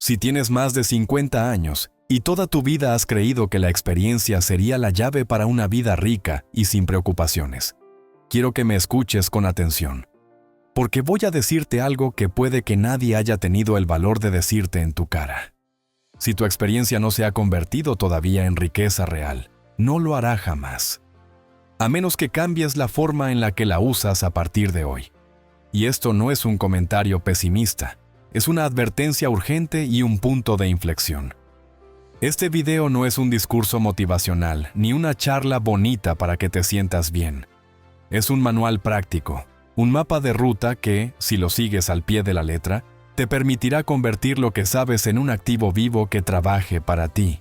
Si tienes más de 50 años y toda tu vida has creído que la experiencia sería la llave para una vida rica y sin preocupaciones, quiero que me escuches con atención, porque voy a decirte algo que puede que nadie haya tenido el valor de decirte en tu cara. Si tu experiencia no se ha convertido todavía en riqueza real, no lo hará jamás, a menos que cambies la forma en la que la usas a partir de hoy. Y esto no es un comentario pesimista, es una advertencia urgente y un punto de inflexión. Este video no es un discurso motivacional ni una charla bonita para que te sientas bien. Es un manual práctico, un mapa de ruta que, si lo sigues al pie de la letra, te permitirá convertir lo que sabes en un activo vivo que trabaje para ti,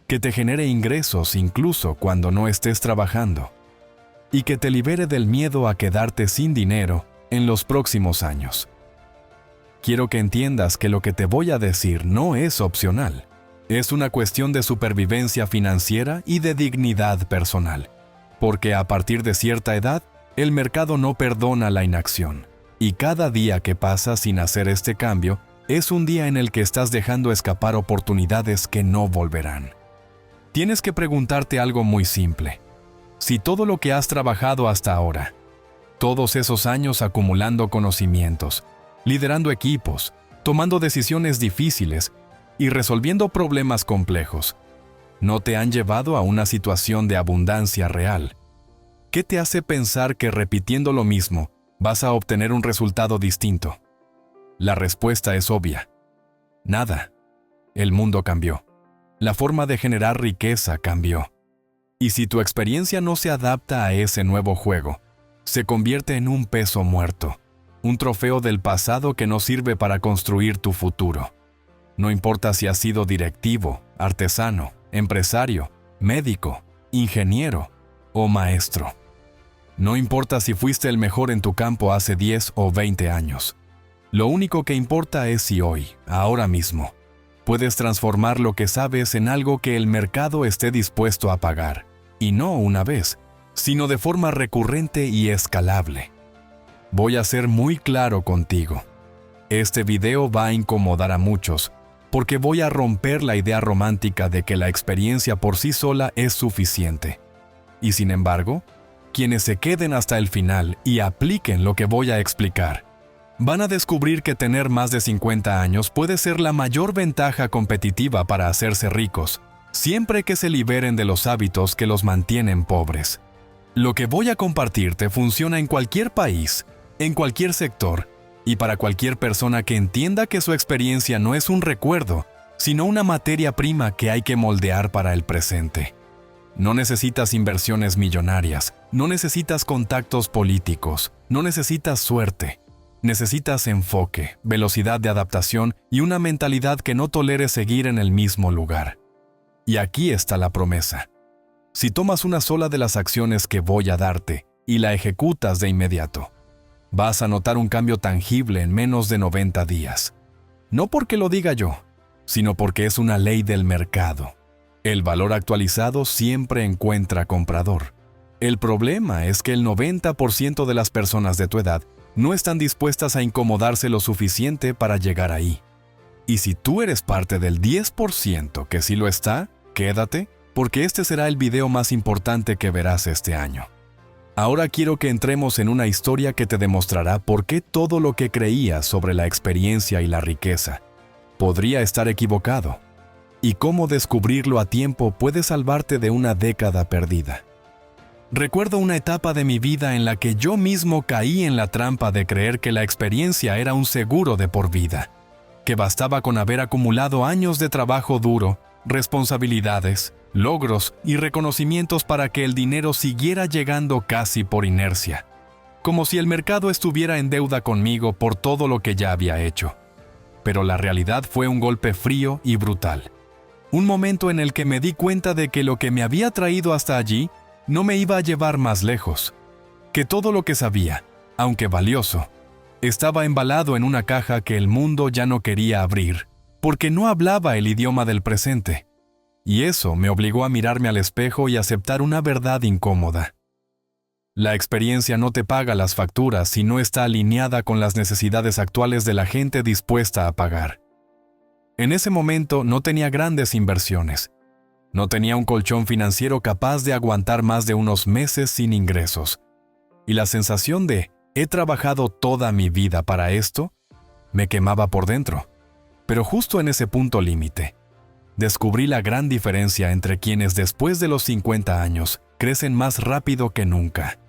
que te genere ingresos incluso cuando no estés trabajando, y que te libere del miedo a quedarte sin dinero en los próximos años. Quiero que entiendas que lo que te voy a decir no es opcional. Es una cuestión de supervivencia financiera y de dignidad personal, porque a partir de cierta edad, el mercado no perdona la inacción, y cada día que pasa sin hacer este cambio es un día en el que estás dejando escapar oportunidades que no volverán. Tienes que preguntarte algo muy simple. Si todo lo que has trabajado hasta ahora, todos esos años acumulando conocimientos, liderando equipos, tomando decisiones difíciles y resolviendo problemas complejos, no te han llevado a una situación de abundancia real, ¿qué te hace pensar que repitiendo lo mismo vas a obtener un resultado distinto? La respuesta es obvia. Nada. El mundo cambió. La forma de generar riqueza cambió. Y si tu experiencia no se adapta a ese nuevo juego, se convierte en un peso muerto, un trofeo del pasado que no sirve para construir tu futuro. No importa si has sido directivo, artesano, empresario, médico, ingeniero o maestro. No importa si fuiste el mejor en tu campo hace 10 o 20 años. Lo único que importa es si hoy, ahora mismo, puedes transformar lo que sabes en algo que el mercado esté dispuesto a pagar, y no una vez, sino de forma recurrente y escalable. Voy a ser muy claro contigo. Este video va a incomodar a muchos, porque voy a romper la idea romántica de que la experiencia por sí sola es suficiente. Y sin embargo, quienes se queden hasta el final y apliquen lo que voy a explicar, van a descubrir que tener más de 50 años puede ser la mayor ventaja competitiva para hacerse ricos, siempre que se liberen de los hábitos que los mantienen pobres. Lo que voy a compartirte funciona en cualquier país, en cualquier sector, y para cualquier persona que entienda que su experiencia no es un recuerdo, sino una materia prima que hay que moldear para el presente. No necesitas inversiones millonarias, no necesitas contactos políticos, no necesitas suerte. Necesitas enfoque, velocidad de adaptación y una mentalidad que no tolere seguir en el mismo lugar. Y aquí está la promesa. Si tomas una sola de las acciones que voy a darte y la ejecutas de inmediato, vas a notar un cambio tangible en menos de 90 días. No porque lo diga yo, sino porque es una ley del mercado. El valor actualizado siempre encuentra comprador. El problema es que el 90% de las personas de tu edad no están dispuestas a incomodarse lo suficiente para llegar ahí. Y si tú eres parte del 10% que sí lo está, quédate, porque este será el video más importante que verás este año. Ahora quiero que entremos en una historia que te demostrará por qué todo lo que creías sobre la experiencia y la riqueza podría estar equivocado, y cómo descubrirlo a tiempo puede salvarte de una década perdida. Recuerdo una etapa de mi vida en la que yo mismo caí en la trampa de creer que la experiencia era un seguro de por vida, que bastaba con haber acumulado años de trabajo duro, responsabilidades, logros y reconocimientos para que el dinero siguiera llegando casi por inercia, como si el mercado estuviera en deuda conmigo por todo lo que ya había hecho. Pero la realidad fue un golpe frío y brutal. Un momento en el que me di cuenta de que lo que me había traído hasta allí no me iba a llevar más lejos, que todo lo que sabía, aunque valioso, estaba embalado en una caja que el mundo ya no quería abrir, porque no hablaba el idioma del presente. Y eso me obligó a mirarme al espejo y aceptar una verdad incómoda. La experiencia no te paga las facturas si no está alineada con las necesidades actuales de la gente dispuesta a pagar. En ese momento no tenía grandes inversiones. No tenía un colchón financiero capaz de aguantar más de unos meses sin ingresos. Y la sensación de «he trabajado toda mi vida para esto» me quemaba por dentro. Pero justo en ese punto límite, descubrí la gran diferencia entre quienes después de los 50 años crecen más rápido que nunca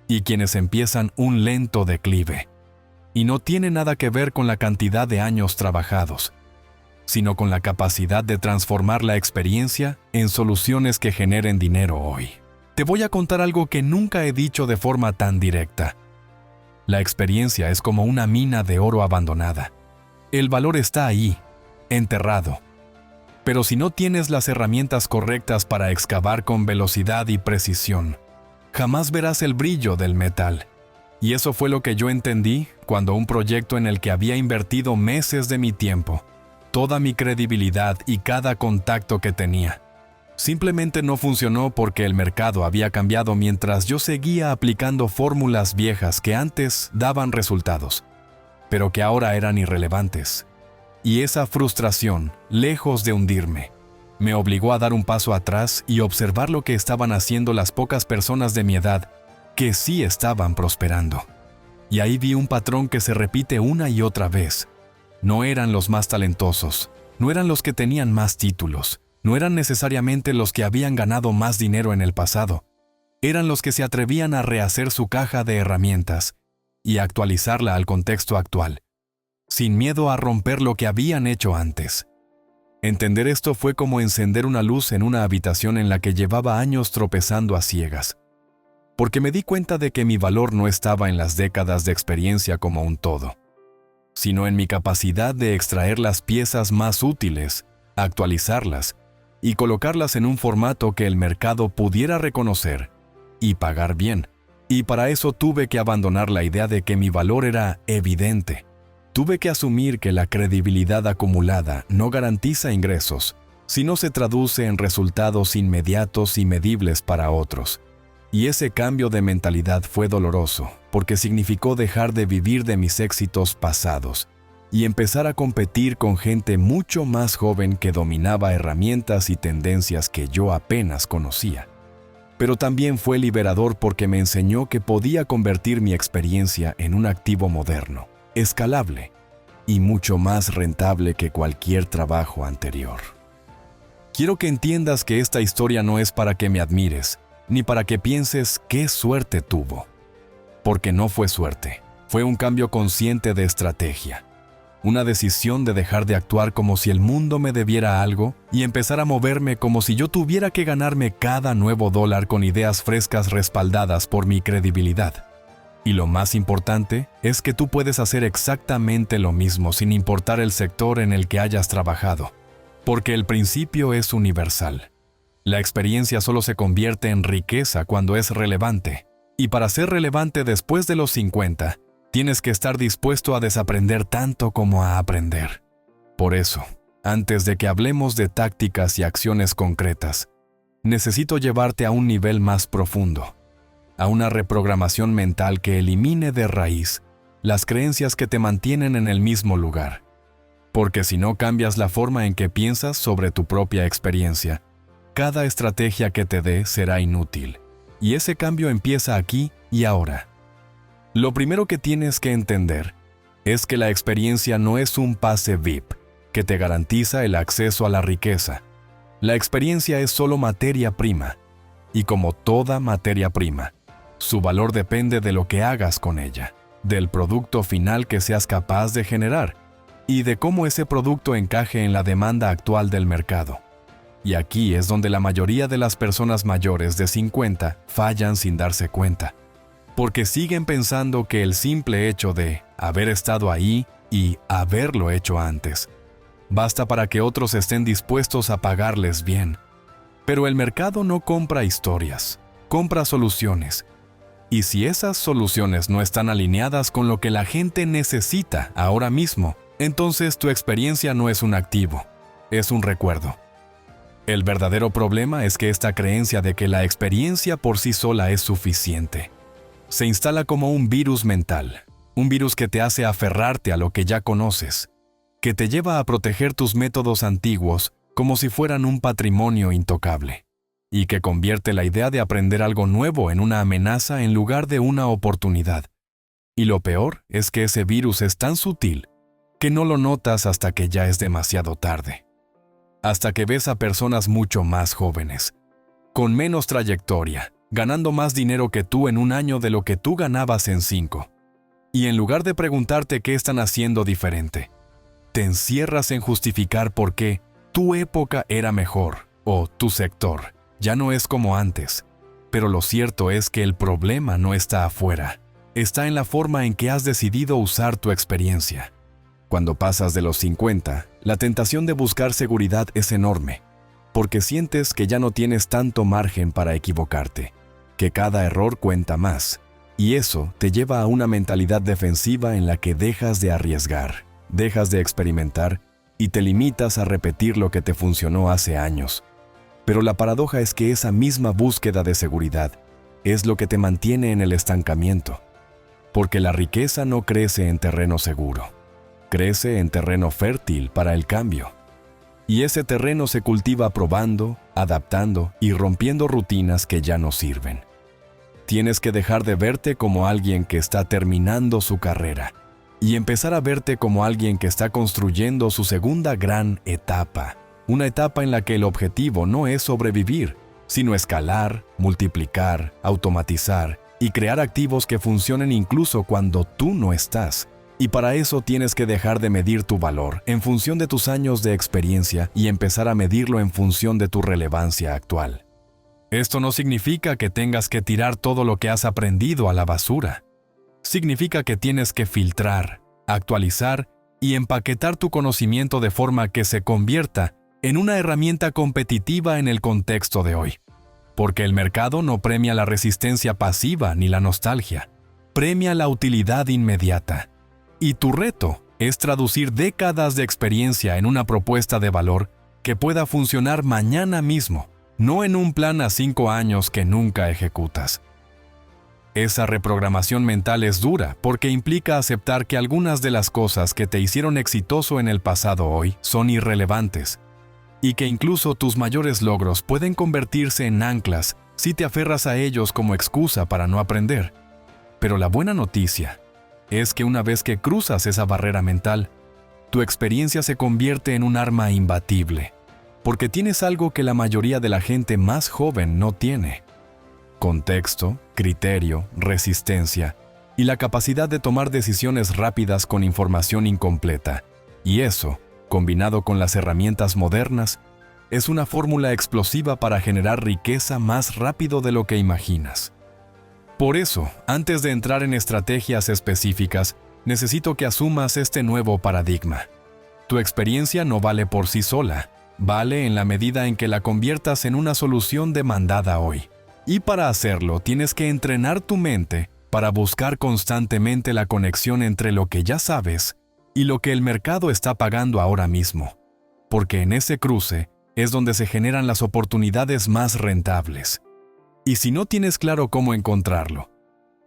y quienes empiezan un lento declive. Y no tiene nada que ver con la cantidad de años trabajados, sino con la capacidad de transformar la experiencia en soluciones que generen dinero hoy. Te voy a contar algo que nunca he dicho de forma tan directa. La experiencia es como una mina de oro abandonada. El valor está ahí, enterrado. Pero si no tienes las herramientas correctas para excavar con velocidad y precisión, jamás verás el brillo del metal. Y eso fue lo que yo entendí cuando un proyecto en el que había invertido meses de mi tiempo, toda mi credibilidad y cada contacto que tenía, simplemente no funcionó porque el mercado había cambiado mientras yo seguía aplicando fórmulas viejas que antes daban resultados, pero que ahora eran irrelevantes. Y esa frustración, lejos de hundirme, me obligó a dar un paso atrás y observar lo que estaban haciendo las pocas personas de mi edad que sí estaban prosperando. Y ahí vi un patrón que se repite una y otra vez. No eran los más talentosos, no eran los que tenían más títulos, no eran necesariamente los que habían ganado más dinero en el pasado. Eran los que se atrevían a rehacer su caja de herramientas y actualizarla al contexto actual, sin miedo a romper lo que habían hecho antes. Entender esto fue como encender una luz en una habitación en la que llevaba años tropezando a ciegas, porque me di cuenta de que mi valor no estaba en las décadas de experiencia como un todo, sino en mi capacidad de extraer las piezas más útiles, actualizarlas y colocarlas en un formato que el mercado pudiera reconocer y pagar bien. Y para eso tuve que abandonar la idea de que mi valor era evidente. Tuve que asumir que la credibilidad acumulada no garantiza ingresos, sino se traduce en resultados inmediatos y medibles para otros. Y ese cambio de mentalidad fue doloroso, porque significó dejar de vivir de mis éxitos pasados y empezar a competir con gente mucho más joven que dominaba herramientas y tendencias que yo apenas conocía. Pero también fue liberador porque me enseñó que podía convertir mi experiencia en un activo moderno, escalable y mucho más rentable que cualquier trabajo anterior. Quiero que entiendas que esta historia no es para que me admires, ni para que pienses qué suerte tuvo. Porque no fue suerte, fue un cambio consciente de estrategia. Una decisión de dejar de actuar como si el mundo me debiera algo y empezar a moverme como si yo tuviera que ganarme cada nuevo dólar con ideas frescas respaldadas por mi credibilidad. Y lo más importante es que tú puedes hacer exactamente lo mismo sin importar el sector en el que hayas trabajado, porque el principio es universal. La experiencia solo se convierte en riqueza cuando es relevante, y para ser relevante después de los 50, tienes que estar dispuesto a desaprender tanto como a aprender. Por eso, antes de que hablemos de tácticas y acciones concretas, necesito llevarte a un nivel más profundo, a una reprogramación mental que elimine de raíz las creencias que te mantienen en el mismo lugar. Porque si no cambias la forma en que piensas sobre tu propia experiencia, cada estrategia que te dé será inútil. Y ese cambio empieza aquí y ahora. Lo primero que tienes que entender es que la experiencia no es un pase VIP que te garantiza el acceso a la riqueza. La experiencia es solo materia prima, y como toda materia prima, su valor depende de lo que hagas con ella, del producto final que seas capaz de generar, y de cómo ese producto encaje en la demanda actual del mercado. Y aquí es donde la mayoría de las personas mayores de 50 fallan sin darse cuenta, porque siguen pensando que el simple hecho de haber estado ahí y haberlo hecho antes basta para que otros estén dispuestos a pagarles bien. Pero el mercado no compra historias, compra soluciones. Y si esas soluciones no están alineadas con lo que la gente necesita ahora mismo, entonces tu experiencia no es un activo, es un recuerdo. El verdadero problema es que esta creencia de que la experiencia por sí sola es suficiente se instala como un virus mental, un virus que te hace aferrarte a lo que ya conoces. que te lleva a proteger tus métodos antiguos como si fueran un patrimonio intocable, y que convierte la idea de aprender algo nuevo en una amenaza en lugar de una oportunidad. Y lo peor es que ese virus es tan sutil que no lo notas hasta que ya es demasiado tarde. Hasta que ves a personas mucho más jóvenes, con menos trayectoria, ganando más dinero que tú en un año de lo que tú ganabas en 5. Y en lugar de preguntarte qué están haciendo diferente, te encierras en justificar por qué tu época era mejor o tu sector ya no es como antes. Pero lo cierto es que el problema no está afuera, está en la forma en que has decidido usar tu experiencia. Cuando pasas de los 50, la tentación de buscar seguridad es enorme, porque sientes que ya no tienes tanto margen para equivocarte, que cada error cuenta más, y eso te lleva a una mentalidad defensiva en la que dejas de arriesgar, dejas de experimentar y te limitas a repetir lo que te funcionó hace años. Pero la paradoja es que esa misma búsqueda de seguridad es lo que te mantiene en el estancamiento, porque la riqueza no crece en terreno seguro, crece en terreno fértil para el cambio. Y ese terreno se cultiva probando, adaptando y rompiendo rutinas que ya no sirven. Tienes que dejar de verte como alguien que está terminando su carrera y empezar a verte como alguien que está construyendo su segunda gran etapa, una etapa en la que el objetivo no es sobrevivir, sino escalar, multiplicar, automatizar y crear activos que funcionen incluso cuando tú no estás. Y para eso tienes que dejar de medir tu valor en función de tus años de experiencia y empezar a medirlo en función de tu relevancia actual. Esto no significa que tengas que tirar todo lo que has aprendido a la basura. Significa que tienes que filtrar, actualizar y empaquetar tu conocimiento de forma que se convierta en una herramienta competitiva en el contexto de hoy. Porque el mercado no premia la resistencia pasiva ni la nostalgia, premia la utilidad inmediata. Y tu reto es traducir décadas de experiencia en una propuesta de valor que pueda funcionar mañana mismo, no en un plan a 5 años que nunca ejecutas. Esa reprogramación mental es dura porque implica aceptar que algunas de las cosas que te hicieron exitoso en el pasado hoy son irrelevantes, y que incluso tus mayores logros pueden convertirse en anclas si te aferras a ellos como excusa para no aprender. Pero la buena noticia es que una vez que cruzas esa barrera mental, tu experiencia se convierte en un arma imbatible, porque tienes algo que la mayoría de la gente más joven no tiene: contexto, criterio, resistencia y la capacidad de tomar decisiones rápidas con información incompleta. Y eso, combinado con las herramientas modernas, es una fórmula explosiva para generar riqueza más rápido de lo que imaginas. Por eso, antes de entrar en estrategias específicas, necesito que asumas este nuevo paradigma. Tu experiencia no vale por sí sola, vale en la medida en que la conviertas en una solución demandada hoy. Y para hacerlo, tienes que entrenar tu mente para buscar constantemente la conexión entre lo que ya sabes y lo que el mercado está pagando ahora mismo, porque en ese cruce es donde se generan las oportunidades más rentables. Y si no tienes claro cómo encontrarlo,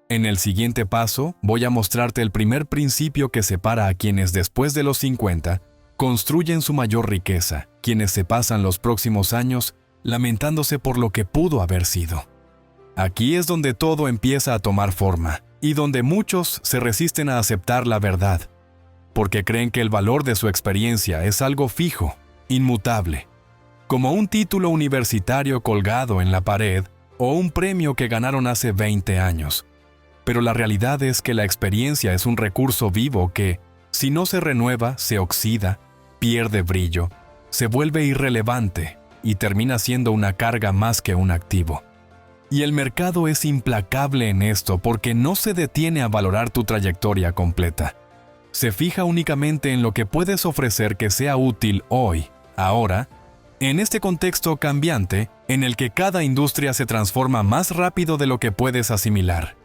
en el siguiente paso voy a mostrarte el primer principio que separa a quienes después de los 50 construyen su mayor riqueza, quienes se pasan los próximos años lamentándose por lo que pudo haber sido. Aquí es donde todo empieza a tomar forma y donde muchos se resisten a aceptar la verdad, porque creen que el valor de su experiencia es algo fijo, inmutable, como un título universitario colgado en la pared o un premio que ganaron hace 20 años. Pero la realidad es que la experiencia es un recurso vivo que, si no se renueva, se oxida, pierde brillo, se vuelve irrelevante y termina siendo una carga más que un activo. Y el mercado es implacable en esto porque no se detiene a valorar tu trayectoria completa. Se fija únicamente en lo que puedes ofrecer que sea útil hoy, ahora, en este contexto cambiante en el que cada industria se transforma más rápido de lo que puedes asimilar.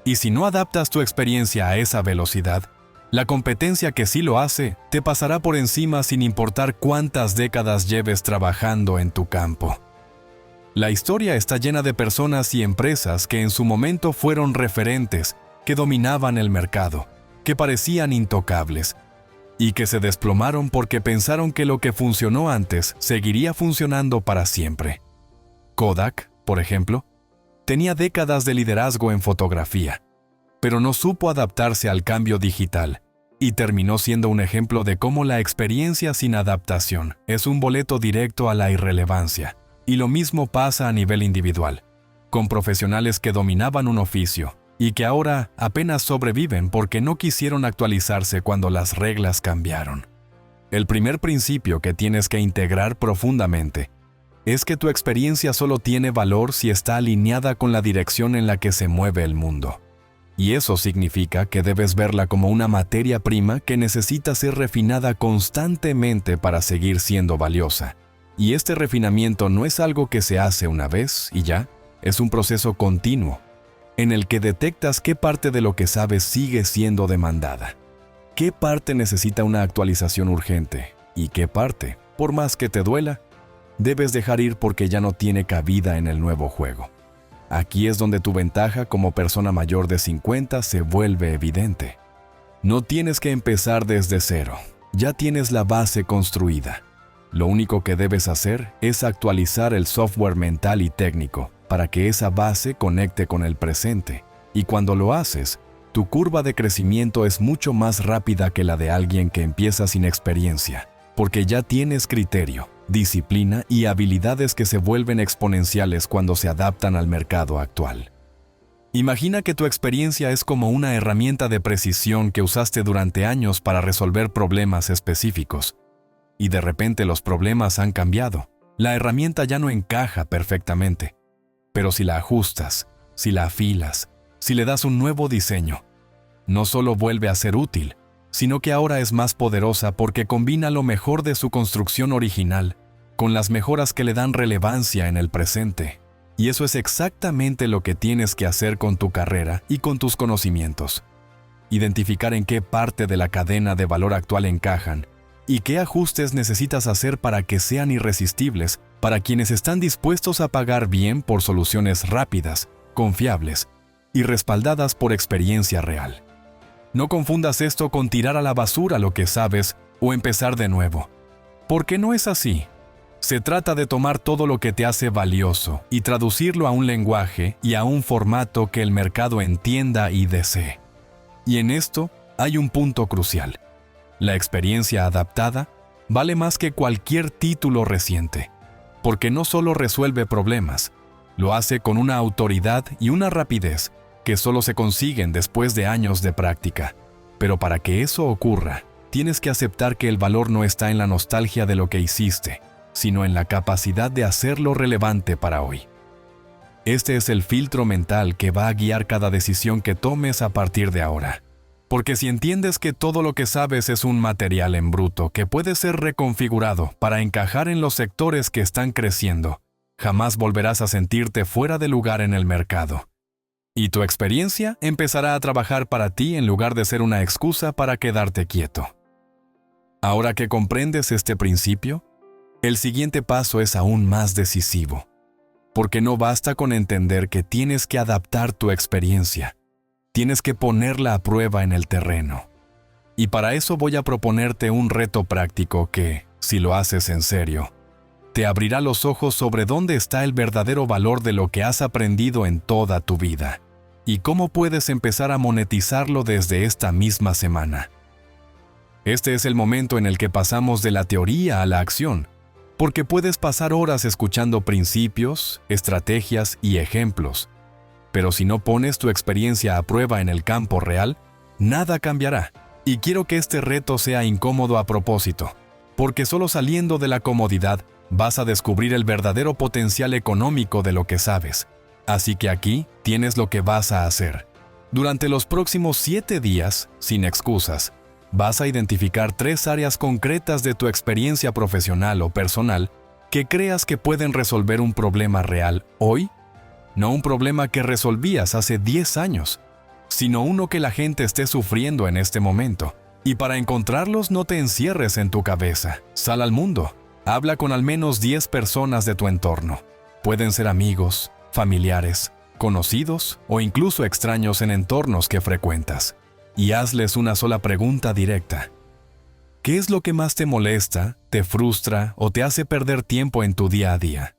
Y si no adaptas tu experiencia a esa velocidad, la competencia que sí lo hace te pasará por encima sin importar cuántas décadas lleves trabajando en tu campo. La historia está llena de personas y empresas que en su momento fueron referentes, que dominaban el mercado, que parecían intocables, y que se desplomaron porque pensaron que lo que funcionó antes seguiría funcionando para siempre. Kodak, por ejemplo, tenía décadas de liderazgo en fotografía, pero no supo adaptarse al cambio digital y terminó siendo un ejemplo de cómo la experiencia sin adaptación es un boleto directo a la irrelevancia. Y lo mismo pasa a nivel individual, con profesionales que dominaban un oficio y que ahora apenas sobreviven porque no quisieron actualizarse cuando las reglas cambiaron. El primer principio que tienes que integrar profundamente es que tu experiencia solo tiene valor si está alineada con la dirección en la que se mueve el mundo. Y eso significa que debes verla como una materia prima que necesita ser refinada constantemente para seguir siendo valiosa. Y este refinamiento no es algo que se hace una vez y ya, es un proceso continuo, en el que detectas qué parte de lo que sabes sigue siendo demandada, qué parte necesita una actualización urgente y qué parte, por más que te duela, debes dejar ir porque ya no tiene cabida en el nuevo juego. Aquí es donde tu ventaja como persona mayor de 50 se vuelve evidente. No tienes que empezar desde cero, ya tienes la base construida. Lo único que debes hacer es actualizar el software mental y técnico para que esa base conecte con el presente. Y cuando lo haces, tu curva de crecimiento es mucho más rápida que la de alguien que empieza sin experiencia, porque ya tienes criterio, disciplina y habilidades que se vuelven exponenciales cuando se adaptan al mercado actual. Imagina que tu experiencia es como una herramienta de precisión que usaste durante años para resolver problemas específicos. Y de repente los problemas han cambiado. La herramienta ya no encaja perfectamente. Pero si la ajustas, si la afilas, si le das un nuevo diseño, no solo vuelve a ser útil, sino que ahora es más poderosa porque combina lo mejor de su construcción original con las mejoras que le dan relevancia en el presente. Y eso es exactamente lo que tienes que hacer con tu carrera y con tus conocimientos. Identificar en qué parte de la cadena de valor actual encajan y qué ajustes necesitas hacer para que sean irresistibles para quienes están dispuestos a pagar bien por soluciones rápidas, confiables y respaldadas por experiencia real. No confundas esto con tirar a la basura lo que sabes o empezar de nuevo, porque no es así. Se trata de tomar todo lo que te hace valioso y traducirlo a un lenguaje y a un formato que el mercado entienda y desee. Y en esto hay un punto crucial. La experiencia adaptada vale más que cualquier título reciente, porque no solo resuelve problemas, lo hace con una autoridad y una rapidez que solo se consiguen después de años de práctica. Pero para que eso ocurra, tienes que aceptar que el valor no está en la nostalgia de lo que hiciste, sino en la capacidad de hacerlo relevante para hoy. Este es el filtro mental que va a guiar cada decisión que tomes a partir de ahora. Porque si entiendes que todo lo que sabes es un material en bruto que puede ser reconfigurado para encajar en los sectores que están creciendo, jamás volverás a sentirte fuera de lugar en el mercado. Y tu experiencia empezará a trabajar para ti en lugar de ser una excusa para quedarte quieto. Ahora que comprendes este principio, el siguiente paso es aún más decisivo, porque no basta con entender que tienes que adaptar tu experiencia. Tienes que ponerla a prueba en el terreno. Y para eso voy a proponerte un reto práctico que, si lo haces en serio, te abrirá los ojos sobre dónde está el verdadero valor de lo que has aprendido en toda tu vida y cómo puedes empezar a monetizarlo desde esta misma semana. Este es el momento en el que pasamos de la teoría a la acción, porque puedes pasar horas escuchando principios, estrategias y ejemplos, pero si no pones tu experiencia a prueba en el campo real, nada cambiará. Y quiero que este reto sea incómodo a propósito, porque solo saliendo de la comodidad vas a descubrir el verdadero potencial económico de lo que sabes. Así que aquí tienes lo que vas a hacer. Durante los próximos 7 días, sin excusas, vas a identificar 3 áreas concretas de tu experiencia profesional o personal que creas que pueden resolver un problema real hoy. No un problema que resolvías hace 10 años, sino uno que la gente esté sufriendo en este momento. Y para encontrarlos no te encierres en tu cabeza. Sal al mundo. Habla con al menos 10 personas de tu entorno. Pueden ser amigos, familiares, conocidos o incluso extraños en entornos que frecuentas. Y hazles una sola pregunta directa. ¿Qué es lo que más te molesta, te frustra o te hace perder tiempo en tu día a día?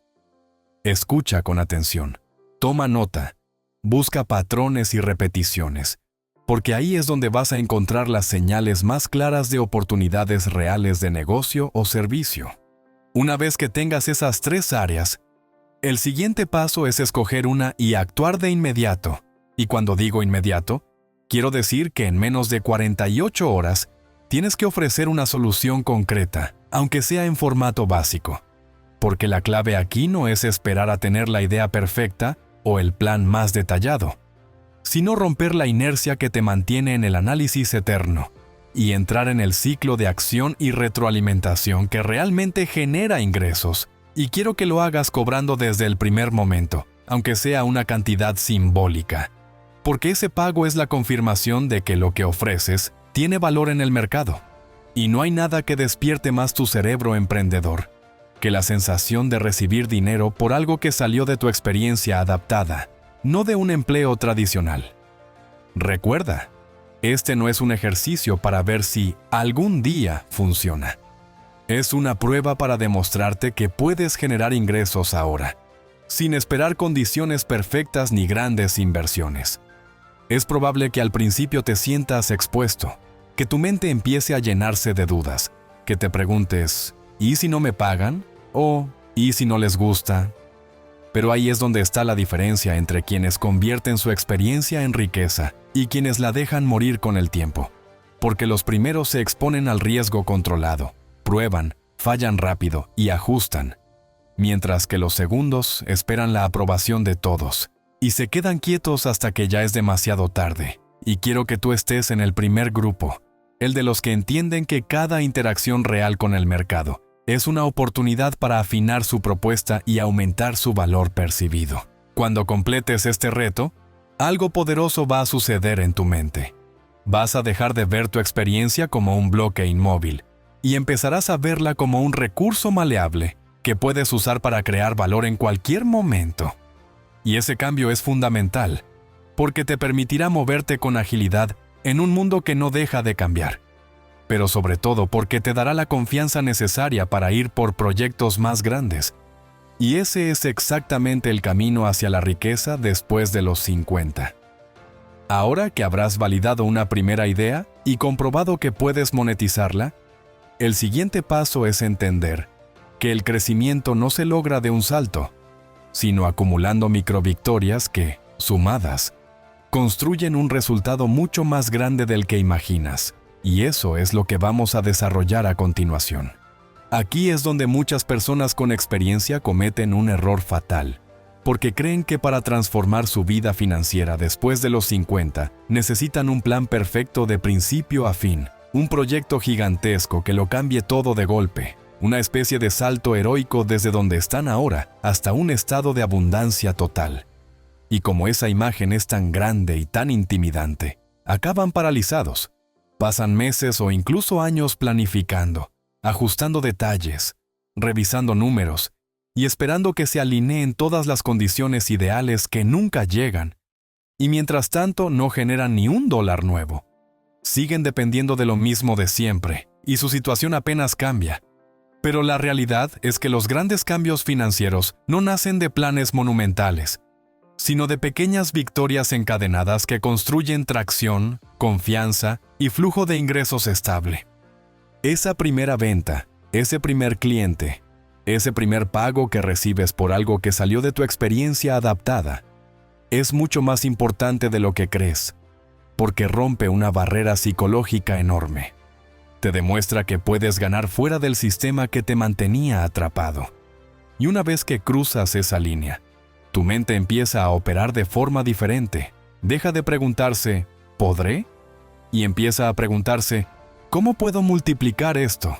Escucha con atención, toma nota, busca patrones y repeticiones, porque ahí es donde vas a encontrar las señales más claras de oportunidades reales de negocio o servicio. Una vez que tengas esas 3 áreas, el siguiente paso es escoger una y actuar de inmediato. Y cuando digo inmediato, quiero decir que en menos de 48 horas tienes que ofrecer una solución concreta, aunque sea en formato básico. Porque la clave aquí no es esperar a tener la idea perfecta o el plan más detallado, sino romper la inercia que te mantiene en el análisis eterno y entrar en el ciclo de acción y retroalimentación que realmente genera ingresos. Y quiero que lo hagas cobrando desde el primer momento, aunque sea una cantidad simbólica, porque ese pago es la confirmación de que lo que ofreces tiene valor en el mercado. Y no hay nada que despierte más tu cerebro emprendedor que la sensación de recibir dinero por algo que salió de tu experiencia adaptada, no de un empleo tradicional. Recuerda, este no es un ejercicio para ver si algún día funciona. Es una prueba para demostrarte que puedes generar ingresos ahora, sin esperar condiciones perfectas ni grandes inversiones. Es probable que al principio te sientas expuesto, que tu mente empiece a llenarse de dudas, que te preguntes, ¿y si no me pagan? ¿O ¿y si no les gusta? Pero ahí es donde está la diferencia entre quienes convierten su experiencia en riqueza y quienes la dejan morir con el tiempo, porque los primeros se exponen al riesgo controlado, prueban, fallan rápido y ajustan, mientras que los segundos esperan la aprobación de todos y se quedan quietos hasta que ya es demasiado tarde. Y quiero que tú estés en el primer grupo, el de los que entienden que cada interacción real con el mercado es una oportunidad para afinar su propuesta y aumentar su valor percibido. Cuando completes este reto, algo poderoso va a suceder en tu mente. Vas a dejar de ver tu experiencia como un bloque inmóvil y empezarás a verla como un recurso maleable que puedes usar para crear valor en cualquier momento. Y ese cambio es fundamental, porque te permitirá moverte con agilidad en un mundo que no deja de cambiar, pero sobre todo porque te dará la confianza necesaria para ir por proyectos más grandes. Y ese es exactamente el camino hacia la riqueza después de los 50. Ahora que habrás validado una primera idea y comprobado que puedes monetizarla, el siguiente paso es entender que el crecimiento no se logra de un salto, sino acumulando microvictorias que, sumadas, construyen un resultado mucho más grande del que imaginas. Y eso es lo que vamos a desarrollar a continuación. Aquí es donde muchas personas con experiencia cometen un error fatal, porque creen que para transformar su vida financiera después de los 50, necesitan un plan perfecto de principio a fin, un proyecto gigantesco que lo cambie todo de golpe, una especie de salto heroico desde donde están ahora hasta un estado de abundancia total. Y como esa imagen es tan grande y tan intimidante, acaban paralizados. Pasan meses o incluso años planificando, ajustando detalles, revisando números y esperando que se alineen todas las condiciones ideales que nunca llegan. Y mientras tanto no generan ni $1 nuevo. Siguen dependiendo de lo mismo de siempre y su situación apenas cambia. Pero la realidad es que los grandes cambios financieros no nacen de planes monumentales, sino de pequeñas victorias encadenadas que construyen tracción, confianza y flujo de ingresos estable. Esa primera venta, ese primer cliente, ese primer pago que recibes por algo que salió de tu experiencia adaptada, es mucho más importante de lo que crees, porque rompe una barrera psicológica enorme. Te demuestra que puedes ganar fuera del sistema que te mantenía atrapado. Y una vez que cruzas esa línea, tu mente empieza a operar de forma diferente. Deja de preguntarse, ¿podré? Y empieza a preguntarse, ¿cómo puedo multiplicar esto?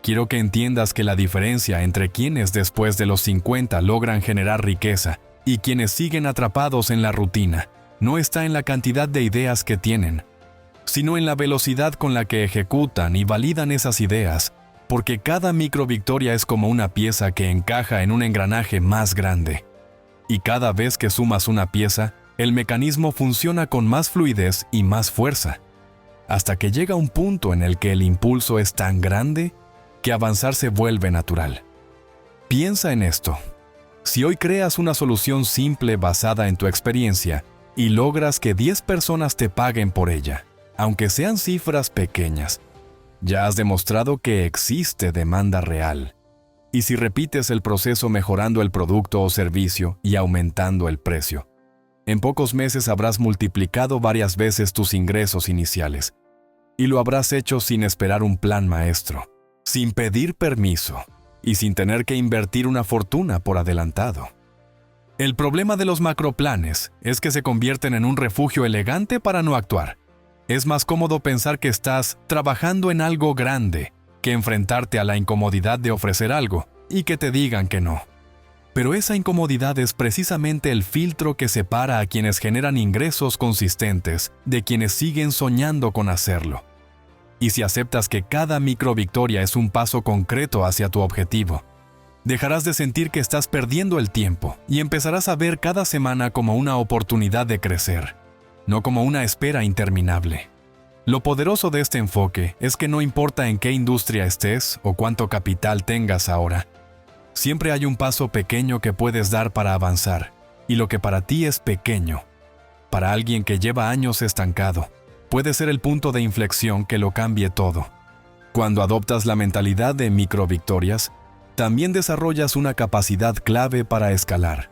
Quiero que entiendas que la diferencia entre quienes después de los 50 logran generar riqueza y quienes siguen atrapados en la rutina no está en la cantidad de ideas que tienen, sino en la velocidad con la que ejecutan y validan esas ideas, porque cada microvictoria es como una pieza que encaja en un engranaje más grande. Y cada vez que sumas una pieza, el mecanismo funciona con más fluidez y más fuerza. hasta que llega un punto en el que el impulso es tan grande que avanzar se vuelve natural. Piensa en esto. Si hoy creas una solución simple basada en tu experiencia y logras que 10 personas te paguen por ella, aunque sean cifras pequeñas, ya has demostrado que existe demanda real. Y si repites el proceso mejorando el producto o servicio y aumentando el precio, en pocos meses habrás multiplicado varias veces tus ingresos iniciales. Y lo habrás hecho sin esperar un plan maestro, sin pedir permiso y sin tener que invertir una fortuna por adelantado. El problema de los macroplanes es que se convierten en un refugio elegante para no actuar. Es más cómodo pensar que estás trabajando en algo grande que enfrentarte a la incomodidad de ofrecer algo y que te digan que no. Pero esa incomodidad es precisamente el filtro que separa a quienes generan ingresos consistentes de quienes siguen soñando con hacerlo. Y si aceptas que cada microvictoria es un paso concreto hacia tu objetivo, dejarás de sentir que estás perdiendo el tiempo y empezarás a ver cada semana como una oportunidad de crecer, no como una espera interminable. Lo poderoso de este enfoque es que no importa en qué industria estés o cuánto capital tengas ahora, siempre hay un paso pequeño que puedes dar para avanzar, y lo que para ti es pequeño, para alguien que lleva años estancado, puede ser el punto de inflexión que lo cambie todo. Cuando adoptas la mentalidad de microvictorias, también desarrollas una capacidad clave para escalar.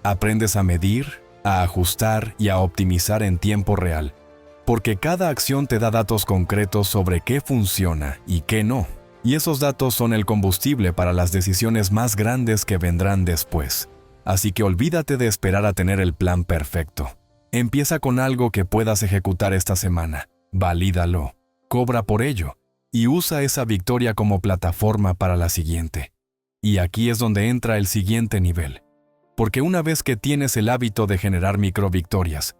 Aprendes a medir, a ajustar y a optimizar en tiempo real, porque cada acción te da datos concretos sobre qué funciona y qué no. Y esos datos son el combustible para las decisiones más grandes que vendrán después. Así que olvídate de esperar a tener el plan perfecto. Empieza con algo que puedas ejecutar esta semana. Valídalo, cobra por ello y usa esa victoria como plataforma para la siguiente. Y aquí es donde entra el siguiente nivel. Porque una vez que tienes el hábito de generar microvictorias,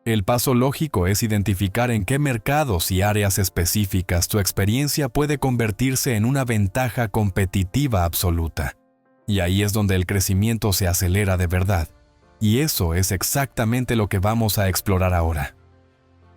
el paso lógico es identificar en qué mercados y áreas específicas tu experiencia puede convertirse en una ventaja competitiva absoluta. Y ahí es donde el crecimiento se acelera de verdad. Y eso es exactamente lo que vamos a explorar ahora.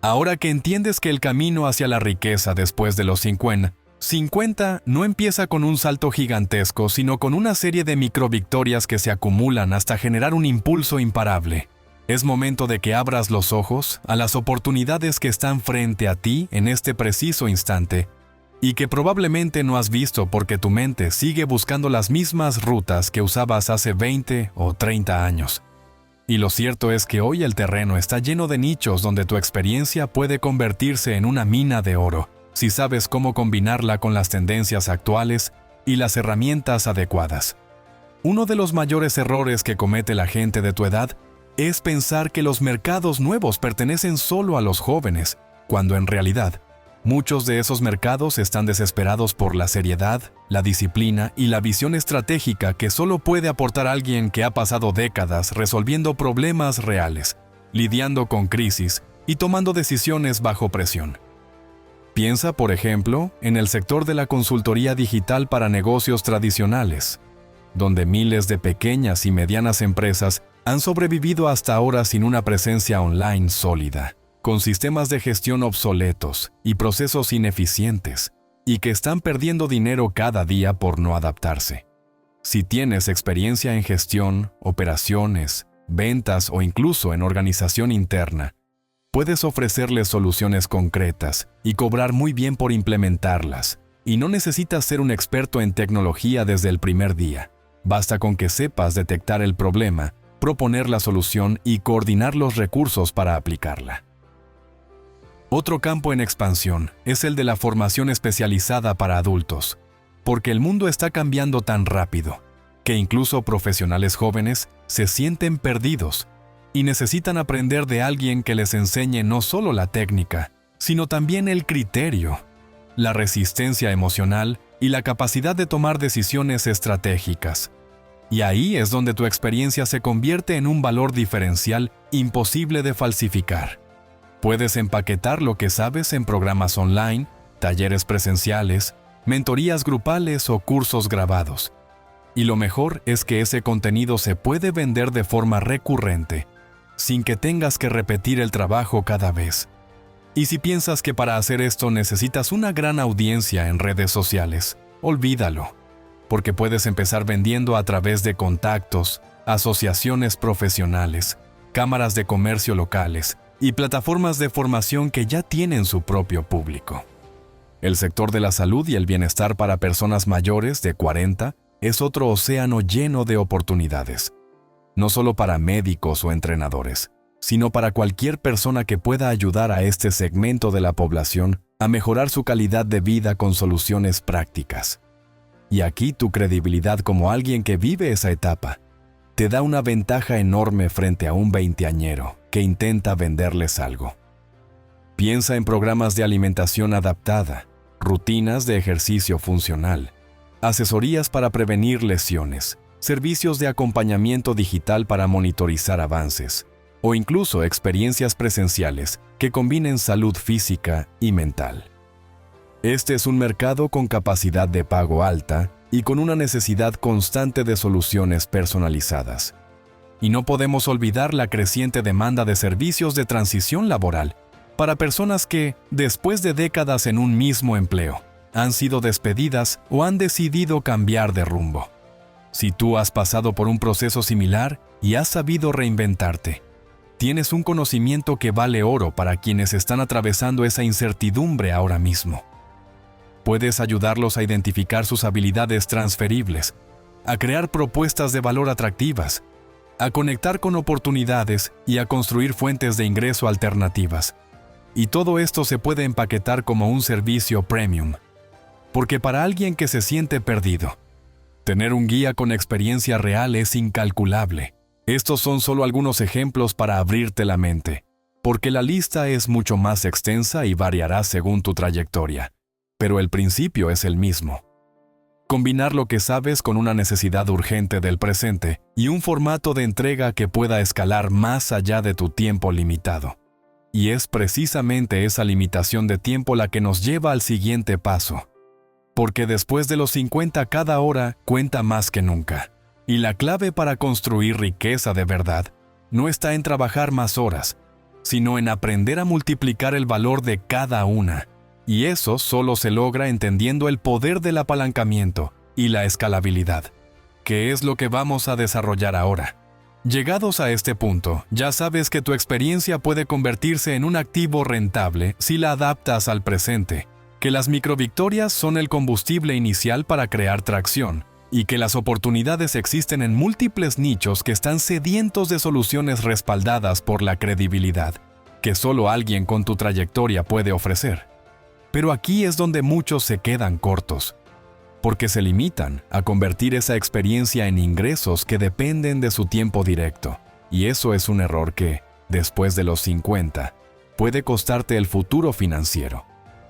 Ahora que entiendes que el camino hacia la riqueza después de los 50 no empieza con un salto gigantesco, sino con una serie de microvictorias que se acumulan hasta generar un impulso imparable. Es momento de que abras los ojos a las oportunidades que están frente a ti en este preciso instante y que probablemente no has visto porque tu mente sigue buscando las mismas rutas que usabas hace 20 o 30 años. Y lo cierto es que hoy el terreno está lleno de nichos donde tu experiencia puede convertirse en una mina de oro, si sabes cómo combinarla con las tendencias actuales y las herramientas adecuadas. Uno de los mayores errores que comete la gente de tu edad es pensar que los mercados nuevos pertenecen solo a los jóvenes, cuando en realidad, muchos de esos mercados están desesperados por la seriedad, la disciplina y la visión estratégica que solo puede aportar alguien que ha pasado décadas resolviendo problemas reales, lidiando con crisis y tomando decisiones bajo presión. Piensa, por ejemplo, en el sector de la consultoría digital para negocios tradicionales, donde miles de pequeñas y medianas empresas han sobrevivido hasta ahora sin una presencia online sólida, con sistemas de gestión obsoletos y procesos ineficientes, y que están perdiendo dinero cada día por no adaptarse. Si tienes experiencia en gestión, operaciones, ventas o incluso en organización interna, puedes ofrecerles soluciones concretas y cobrar muy bien por implementarlas, y no necesitas ser un experto en tecnología desde el primer día. Basta con que sepas detectar el problema, proponer la solución y coordinar los recursos para aplicarla. Otro campo en expansión es el de la formación especializada para adultos, porque el mundo está cambiando tan rápido que incluso profesionales jóvenes se sienten perdidos y necesitan aprender de alguien que les enseñe no solo la técnica, sino también el criterio, la resistencia emocional y la capacidad de tomar decisiones estratégicas. Y ahí es donde tu experiencia se convierte en un valor diferencial imposible de falsificar. Puedes empaquetar lo que sabes en programas online, talleres presenciales, mentorías grupales o cursos grabados. Y lo mejor es que ese contenido se puede vender de forma recurrente, sin que tengas que repetir el trabajo cada vez. Y si piensas que para hacer esto necesitas una gran audiencia en redes sociales, olvídalo, porque puedes empezar vendiendo a través de contactos, asociaciones profesionales, cámaras de comercio locales y plataformas de formación que ya tienen su propio público. El sector de la salud y el bienestar para personas mayores de 40 es otro océano lleno de oportunidades, no solo para médicos o entrenadores, sino para cualquier persona que pueda ayudar a este segmento de la población a mejorar su calidad de vida con soluciones prácticas. Y aquí tu credibilidad como alguien que vive esa etapa te da una ventaja enorme frente a un veinteañero que intenta venderles algo. Piensa en programas de alimentación adaptada, rutinas de ejercicio funcional, asesorías para prevenir lesiones, servicios de acompañamiento digital para monitorizar avances, o incluso experiencias presenciales que combinen salud física y mental. Este es un mercado con capacidad de pago alta y con una necesidad constante de soluciones personalizadas. Y no podemos olvidar la creciente demanda de servicios de transición laboral para personas que, después de décadas en un mismo empleo, han sido despedidas o han decidido cambiar de rumbo. Si tú has pasado por un proceso similar y has sabido reinventarte, tienes un conocimiento que vale oro para quienes están atravesando esa incertidumbre ahora mismo. Puedes ayudarlos a identificar sus habilidades transferibles, a crear propuestas de valor atractivas, a conectar con oportunidades y a construir fuentes de ingreso alternativas. Y todo esto se puede empaquetar como un servicio premium. Porque para alguien que se siente perdido, tener un guía con experiencia real es incalculable. Estos son solo algunos ejemplos para abrirte la mente, porque la lista es mucho más extensa y variará según tu trayectoria. Pero el principio es el mismo. Combinar lo que sabes con una necesidad urgente del presente y un formato de entrega que pueda escalar más allá de tu tiempo limitado. Y es precisamente esa limitación de tiempo la que nos lleva al siguiente paso. Porque después de los 50 cada hora cuenta más que nunca. Y la clave para construir riqueza de verdad no está en trabajar más horas, sino en aprender a multiplicar el valor de cada una. Y eso solo se logra entendiendo el poder del apalancamiento y la escalabilidad, que es lo que vamos a desarrollar ahora. Llegados a este punto, ya sabes que tu experiencia puede convertirse en un activo rentable si la adaptas al presente, que las microvictorias son el combustible inicial para crear tracción, y que las oportunidades existen en múltiples nichos que están sedientos de soluciones respaldadas por la credibilidad, que solo alguien con tu trayectoria puede ofrecer. Pero aquí es donde muchos se quedan cortos, porque se limitan a convertir esa experiencia en ingresos que dependen de su tiempo directo. Y eso es un error que, después de los 50, puede costarte el futuro financiero,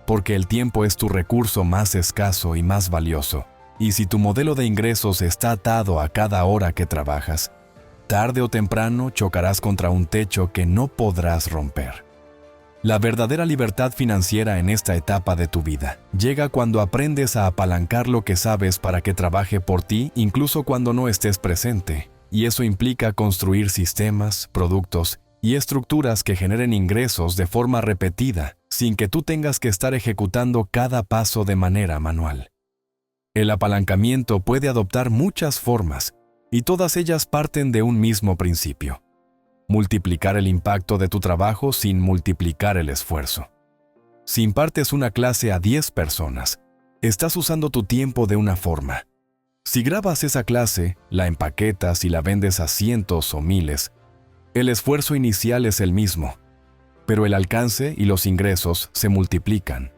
porque el tiempo es tu recurso más escaso y más valioso. Y si tu modelo de ingresos está atado a cada hora que trabajas, tarde o temprano chocarás contra un techo que no podrás romper. La verdadera libertad financiera en esta etapa de tu vida llega cuando aprendes a apalancar lo que sabes para que trabaje por ti incluso cuando no estés presente, y eso implica construir sistemas, productos y estructuras que generen ingresos de forma repetida, sin que tú tengas que estar ejecutando cada paso de manera manual. El apalancamiento puede adoptar muchas formas, y todas ellas parten de un mismo principio: multiplicar el impacto de tu trabajo sin multiplicar el esfuerzo. Si impartes una clase a 10 personas, estás usando tu tiempo de una forma. Si grabas esa clase, la empaquetas y la vendes a cientos o miles, el esfuerzo inicial es el mismo, pero el alcance y los ingresos se multiplican.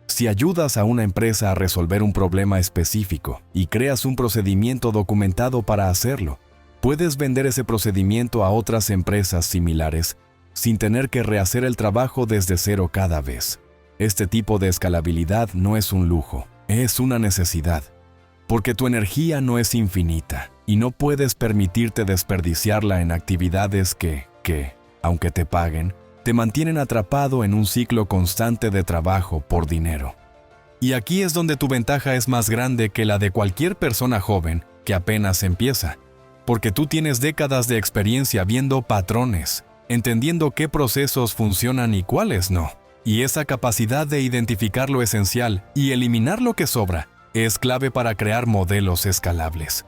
Si ayudas a una empresa a resolver un problema específico y creas un procedimiento documentado para hacerlo, puedes vender ese procedimiento a otras empresas similares sin tener que rehacer el trabajo desde cero cada vez. Este tipo de escalabilidad no es un lujo, es una necesidad, porque tu energía no es infinita y no puedes permitirte desperdiciarla en actividades que, aunque te paguen, te mantienen atrapado en un ciclo constante de trabajo por dinero. Y aquí es donde tu ventaja es más grande que la de cualquier persona joven que apenas empieza, porque tú tienes décadas de experiencia viendo patrones, entendiendo qué procesos funcionan y cuáles no. Y esa capacidad de identificar lo esencial y eliminar lo que sobra es clave para crear modelos escalables.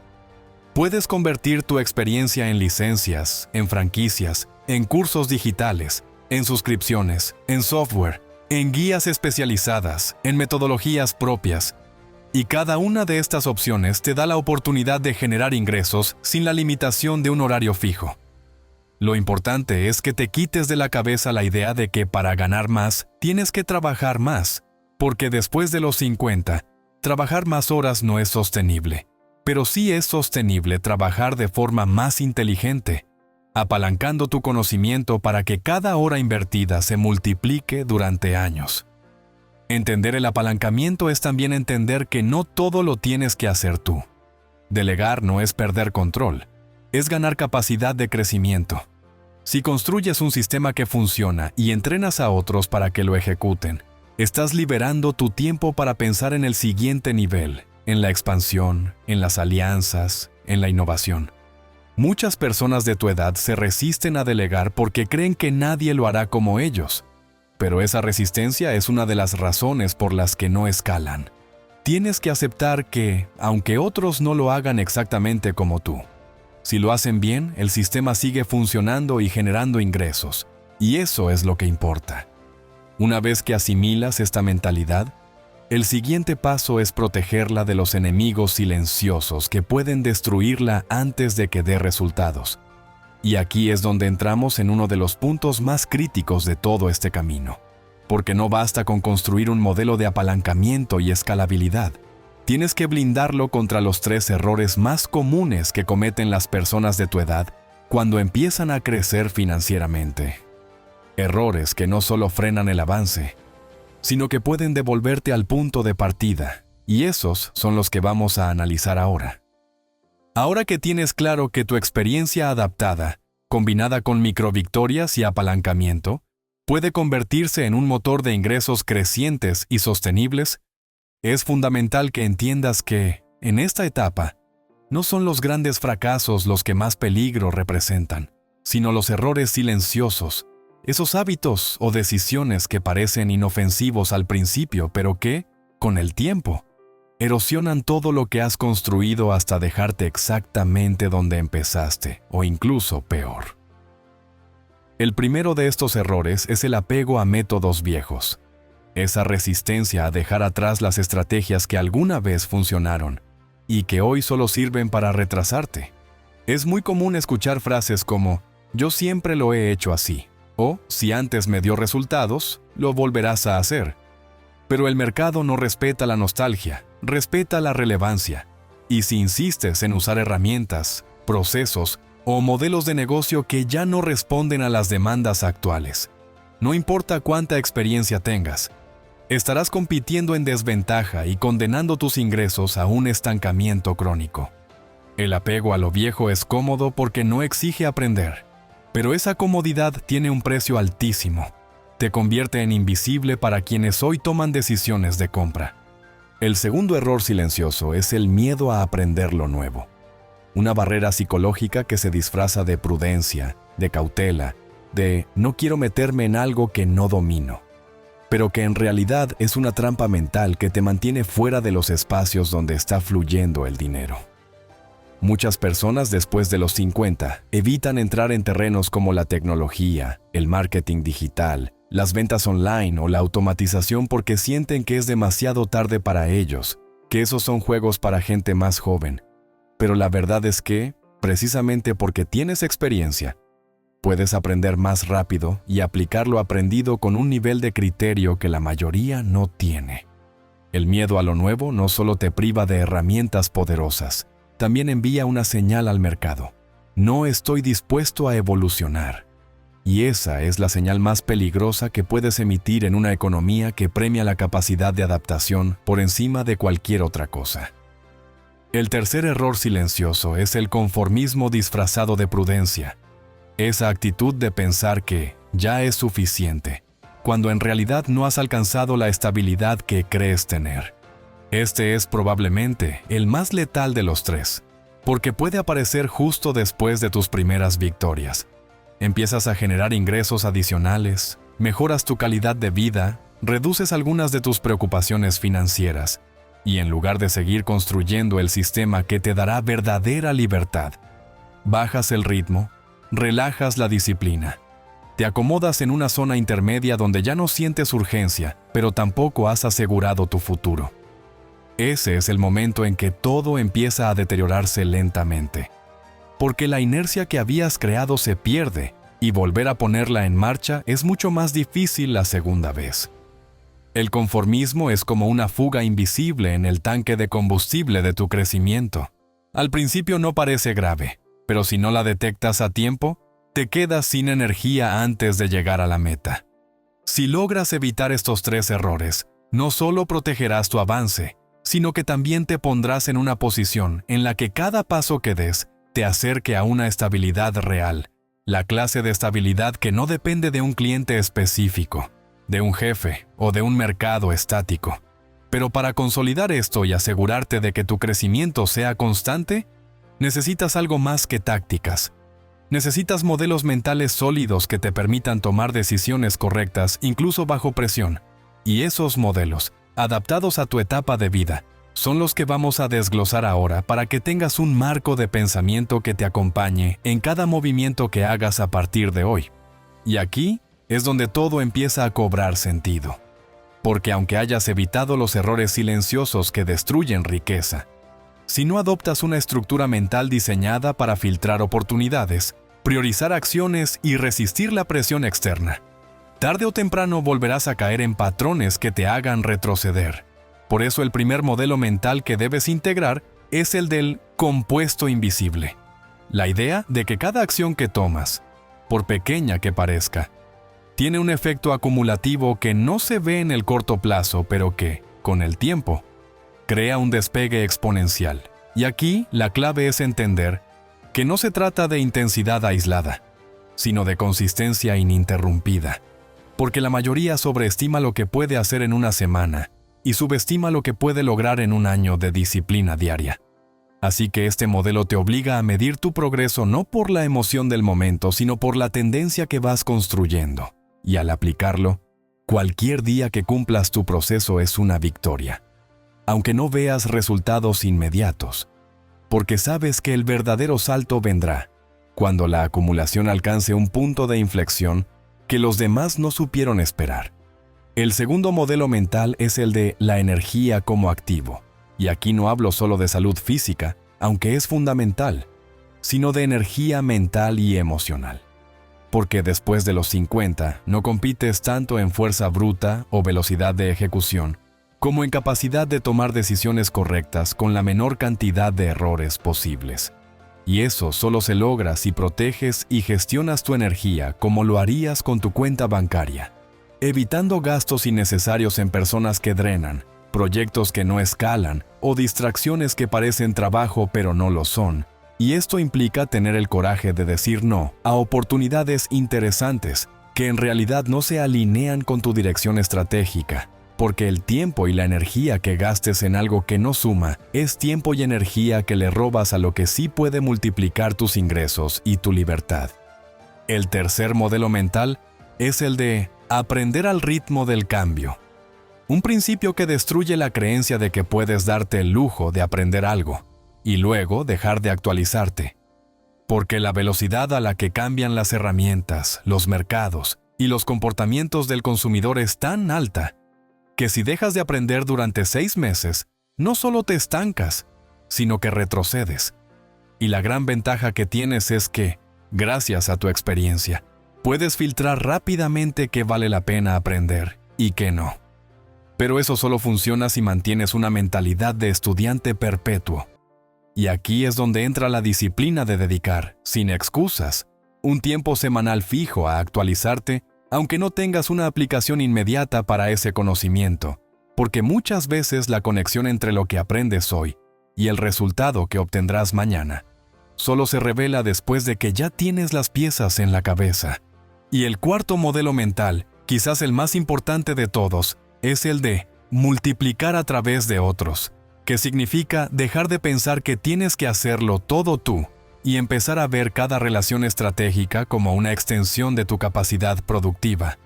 Puedes convertir tu experiencia en licencias, en franquicias, en cursos digitales, en suscripciones, en software, en guías especializadas, en metodologías propias. Y cada una de estas opciones te da la oportunidad de generar ingresos sin la limitación de un horario fijo. Lo importante es que te quites de la cabeza la idea de que para ganar más tienes que trabajar más, porque después de los 50, trabajar más horas no es sostenible. Pero sí es sostenible trabajar de forma más inteligente, apalancando tu conocimiento para que cada hora invertida se multiplique durante años. Entender el apalancamiento es también entender que no todo lo tienes que hacer tú. Delegar no es perder control, es ganar capacidad de crecimiento. Si construyes un sistema que funciona y entrenas a otros para que lo ejecuten, estás liberando tu tiempo para pensar en el siguiente nivel, en la expansión, en las alianzas, en la innovación. Muchas personas de tu edad se resisten a delegar porque creen que nadie lo hará como ellos. Pero esa resistencia es una de las razones por las que no escalan. Tienes que aceptar que, aunque otros no lo hagan exactamente como tú, si lo hacen bien, el sistema sigue funcionando y generando ingresos. Y eso es lo que importa. Una vez que asimilas esta mentalidad, el siguiente paso es protegerla de los enemigos silenciosos que pueden destruirla antes de que dé resultados. Y aquí es donde entramos en uno de los puntos más críticos de todo este camino. Porque no basta con construir un modelo de apalancamiento y escalabilidad. Tienes que blindarlo contra los 3 errores más comunes que cometen las personas de tu edad cuando empiezan a crecer financieramente. Errores que no solo frenan el avance, sino que pueden devolverte al punto de partida, y esos son los que vamos a analizar ahora. Ahora que tienes claro que tu experiencia adaptada, combinada con microvictorias y apalancamiento, puede convertirse en un motor de ingresos crecientes y sostenibles, es fundamental que entiendas que, en esta etapa, no son los grandes fracasos los que más peligro representan, sino los errores silenciosos, esos hábitos o decisiones que parecen inofensivos al principio, pero que, con el tiempo, erosionan todo lo que has construido hasta dejarte exactamente donde empezaste, o incluso peor. El primero de estos errores es el apego a métodos viejos. Esa resistencia a dejar atrás las estrategias que alguna vez funcionaron y que hoy solo sirven para retrasarte. Es muy común escuchar frases como «yo siempre lo he hecho así» o «si antes me dio resultados, lo volverás a hacer». Pero el mercado no respeta la nostalgia, respeta la relevancia. Y si insistes en usar herramientas, procesos o modelos de negocio que ya no responden a las demandas actuales, no importa cuánta experiencia tengas, estarás compitiendo en desventaja y condenando tus ingresos a un estancamiento crónico. El apego a lo viejo es cómodo porque no exige aprender, pero esa comodidad tiene un precio altísimo. Te convierte en invisible para quienes hoy toman decisiones de compra. El segundo error silencioso es el miedo a aprender lo nuevo. Una barrera psicológica que se disfraza de prudencia, de cautela, de no quiero meterme en algo que no domino, pero que en realidad es una trampa mental que te mantiene fuera de los espacios donde está fluyendo el dinero. Muchas personas después de los 50 evitan entrar en terrenos como la tecnología, el marketing digital, las ventas online o la automatización porque sienten que es demasiado tarde para ellos, que esos son juegos para gente más joven. Pero la verdad es que, precisamente porque tienes experiencia, puedes aprender más rápido y aplicar lo aprendido con un nivel de criterio que la mayoría no tiene. El miedo a lo nuevo no solo te priva de herramientas poderosas, también envía una señal al mercado. No estoy dispuesto a evolucionar. Y esa es la señal más peligrosa que puedes emitir en una economía que premia la capacidad de adaptación por encima de cualquier otra cosa. El tercer error silencioso es el conformismo disfrazado de prudencia. Esa actitud de pensar que ya es suficiente, cuando en realidad no has alcanzado la estabilidad que crees tener. Este es probablemente el más letal de los 3, porque puede aparecer justo después de tus primeras victorias. Empiezas a generar ingresos adicionales, mejoras tu calidad de vida, reduces algunas de tus preocupaciones financieras, y en lugar de seguir construyendo el sistema que te dará verdadera libertad, bajas el ritmo, relajas la disciplina, te acomodas en una zona intermedia donde ya no sientes urgencia, pero tampoco has asegurado tu futuro. Ese es el momento en que todo empieza a deteriorarse lentamente, porque la inercia que habías creado se pierde y volver a ponerla en marcha es mucho más difícil la segunda vez. El conformismo es como una fuga invisible en el tanque de combustible de tu crecimiento. Al principio no parece grave, pero si no la detectas a tiempo, te quedas sin energía antes de llegar a la meta. Si logras evitar estos 3 errores, no solo protegerás tu avance, sino que también te pondrás en una posición en la que cada paso que des te acerque a una estabilidad real, la clase de estabilidad que no depende de un cliente específico, de un jefe o de un mercado estático. Pero para consolidar esto y asegurarte de que tu crecimiento sea constante, necesitas algo más que tácticas. Necesitas modelos mentales sólidos que te permitan tomar decisiones correctas incluso bajo presión. Y esos modelos, adaptados a tu etapa de vida, son los que vamos a desglosar ahora para que tengas un marco de pensamiento que te acompañe en cada movimiento que hagas a partir de hoy. Y aquí es donde todo empieza a cobrar sentido. Porque aunque hayas evitado los errores silenciosos que destruyen riqueza, si no adoptas una estructura mental diseñada para filtrar oportunidades, priorizar acciones y resistir la presión externa, tarde o temprano volverás a caer en patrones que te hagan retroceder. Por eso el primer modelo mental que debes integrar es el del compuesto invisible. La idea de que cada acción que tomas, por pequeña que parezca, tiene un efecto acumulativo que no se ve en el corto plazo, pero que, con el tiempo, crea un despegue exponencial. Y aquí la clave es entender que no se trata de intensidad aislada, sino de consistencia ininterrumpida. Porque la mayoría sobreestima lo que puede hacer en una semana y subestima lo que puede lograr en un año de disciplina diaria. Así que este modelo te obliga a medir tu progreso no por la emoción del momento, sino por la tendencia que vas construyendo. Y al aplicarlo, cualquier día que cumplas tu proceso es una victoria, aunque no veas resultados inmediatos, porque sabes que el verdadero salto vendrá cuando la acumulación alcance un punto de inflexión que los demás no supieron esperar. El segundo modelo mental es el de la energía como activo, y aquí no hablo solo de salud física, aunque es fundamental, sino de energía mental y emocional. Porque después de los 50 no compites tanto en fuerza bruta o velocidad de ejecución, como en capacidad de tomar decisiones correctas con la menor cantidad de errores posibles. Y eso solo se logra si proteges y gestionas tu energía como lo harías con tu cuenta bancaria, evitando gastos innecesarios en personas que drenan, proyectos que no escalan o distracciones que parecen trabajo pero no lo son. Y esto implica tener el coraje de decir no a oportunidades interesantes que en realidad no se alinean con tu dirección estratégica, porque el tiempo y la energía que gastes en algo que no suma es tiempo y energía que le robas a lo que sí puede multiplicar tus ingresos y tu libertad. El tercer modelo mental es el de aprender al ritmo del cambio. Un principio que destruye la creencia de que puedes darte el lujo de aprender algo y luego dejar de actualizarte. Porque la velocidad a la que cambian las herramientas, los mercados y los comportamientos del consumidor es tan alta que si dejas de aprender durante 6 meses, no solo te estancas, sino que retrocedes. Y la gran ventaja que tienes es que, gracias a tu experiencia, puedes filtrar rápidamente qué vale la pena aprender y qué no. Pero eso solo funciona si mantienes una mentalidad de estudiante perpetuo. Y aquí es donde entra la disciplina de dedicar, sin excusas, un tiempo semanal fijo a actualizarte, aunque no tengas una aplicación inmediata para ese conocimiento, porque muchas veces la conexión entre lo que aprendes hoy y el resultado que obtendrás mañana solo se revela después de que ya tienes las piezas en la cabeza. Y el cuarto modelo mental, quizás el más importante de todos, es el de multiplicar a través de otros, que significa dejar de pensar que tienes que hacerlo todo tú y empezar a ver cada relación estratégica como una extensión de tu capacidad productiva.